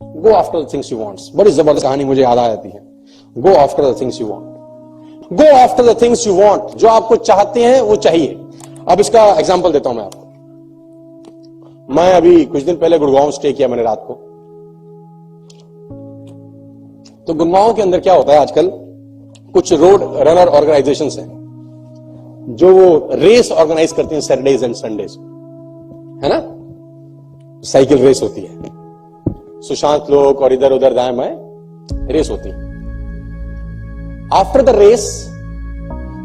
Go after the things you want. बड़ी जबरदस्त कहानी मुझे याद आ जाती है। Go after the things you want, go after the things you want. जो आपको चाहते हैं वो चाहिए। अब इसका एग्जांपल देता हूं मैं आपको। मैं अभी कुछ दिन पहले गुड़गांव स्टे किया मैंने रात को। तो गुड़गांव के अंदर क्या होता है आजकल, कुछ रोड रनर ऑर्गेनाइजेशंस हैं जो वो रेस ऑर्गेनाइज करती हैं सैटरडेज एंड संडेज, है ना। साइकिल रेस होती है, सुशांत लोक और इधर उधर दाएं बाएं रेस होती है। आफ्टर द रेस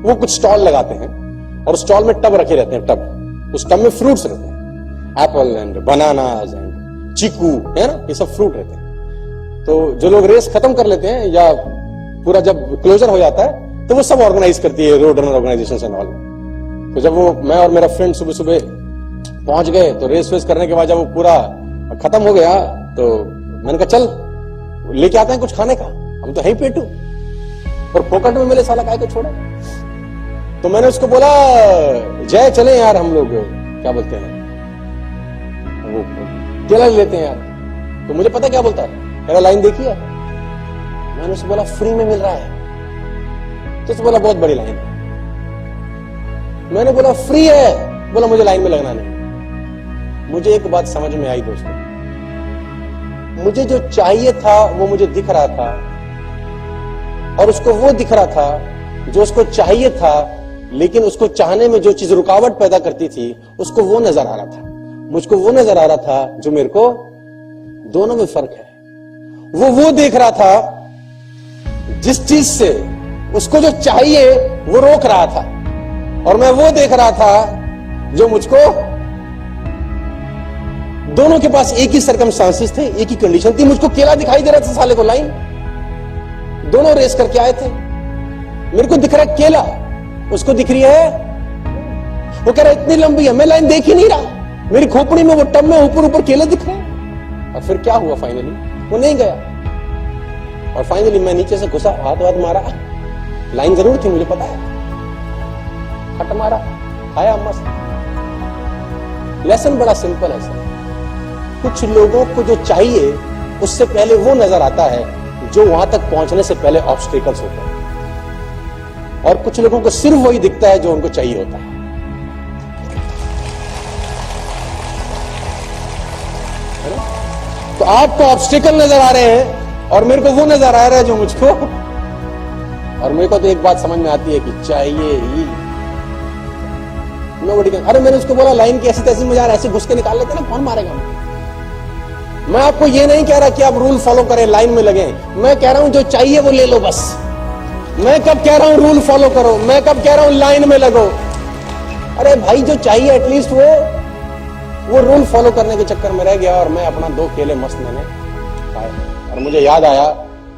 वो कुछ स्टॉल लगाते हैं और स्टॉल में टब रखे रहते हैं। टब, उस टब में फ्रूट्स रहते हैं, एप्पल एंड बनानास एंड चीकू, है ना, ये सब फ्रूट रहते हैं। तो जो लोग रेस खत्म कर लेते हैं या पूरा जब क्लोजर हो जाता है तो वो सब ऑर्गेनाइज करती है, road runner organisation and all. तो जब वो मैं और मेरा फ्रेंड सुबह सुबह पहुंच गए तो रेस वेस करने के बाद जब वो पूरा खत्म हो गया तो मैंने कहा चल लेके आते हैं कुछ खाने का, हम तो है ही पेटू और फोकट में मिले साला काय को छोड़ा। तो मैंने उसको बोला जय चले यार, हम लोग क्या बोलते हैं वो केला लेते हैं यार। तो मुझे पता क्या बोलता है, मेरा लाइन देखी है। मैंने उसको बोला फ्री में मिल रहा है। तो उसने बोला बहुत बड़ी लाइन है। मैंने बोला फ्री है, बोला मुझे लाइन में लगना नहीं। मुझे एक बात समझ में आई दोस्तों, मुझे जो चाहिए था वो मुझे दिख रहा था और उसको वो दिख रहा था जो उसको चाहिए था, लेकिन उसको चाहने में जो चीज रुकावट पैदा करती थी उसको वो नजर आ रहा था, मुझको वो नजर आ रहा था जो मेरे को, दोनों में फर्क है। वो देख रहा था जिस चीज से उसको जो चाहिए वो रोक रहा था, और मैं वो देख रहा था जो मुझको, दोनों के पास एक ही सर्कमस्टांसेस थे, एक ही कंडीशन थी। मुझको केला दिखाई दे रहा था साले को लाइन, दोनों रेस करके आए थे। मेरे को दिख रहा है केला, उसको दिख रही है, वो कह रहा है इतनी लंबी है, मैं लाइन देख ही नहीं रहा। मेरी खोपड़ी में वो टब में ऊपर ऊपर केले दिख रहे हैं। और फिर क्या हुआ, फाइनली वो नहीं गया और फाइनली मैं नीचे से घुसा, हाथ मारा, लाइन जरूर थी मुझे पता है, हट मारा, खाया मस्त। लेसन बड़ा सिंपल है सर। कुछ लोगों को जो चाहिए उससे पहले वो नजर आता है जो वहां तक पहुंचने से पहले ऑब्स्टेकल्स होते हैं, और कुछ लोगों को सिर्फ वही दिखता है जो उनको चाहिए होता है। तो आपको ऑब्स्टेकल नजर आ रहे हैं और मेरे को वो नजर आ रहा है जो मुझको, और मेरे को तो एक बात समझ में आती है कि चाहिए ही। अरे मैंने उसको बोला लाइन की ऐसी तैसी में यार ऐसे घुस के निकाल लेते ना, कौन मारेगा। मैं आपको ये नहीं कह रहा कि आप रूल फॉलो करें, लाइन में लगे। मैं कह रहा हूं जो चाहिए वो ले लो बस। मैं कब कह रहा हूं रूल फॉलो करो, मैं कब कह रहा हूं लाइन में लगो। अरे भाई जो चाहिए एटलीस्ट वो रूल फॉलो करने के चक्कर में रह गया और मैं अपना 2 केले मस्त मैंने खाए। और मुझे याद आया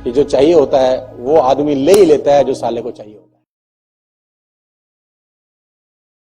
कि जो चाहिए होता है वो आदमी ले ही लेता है जो साले को चाहिए।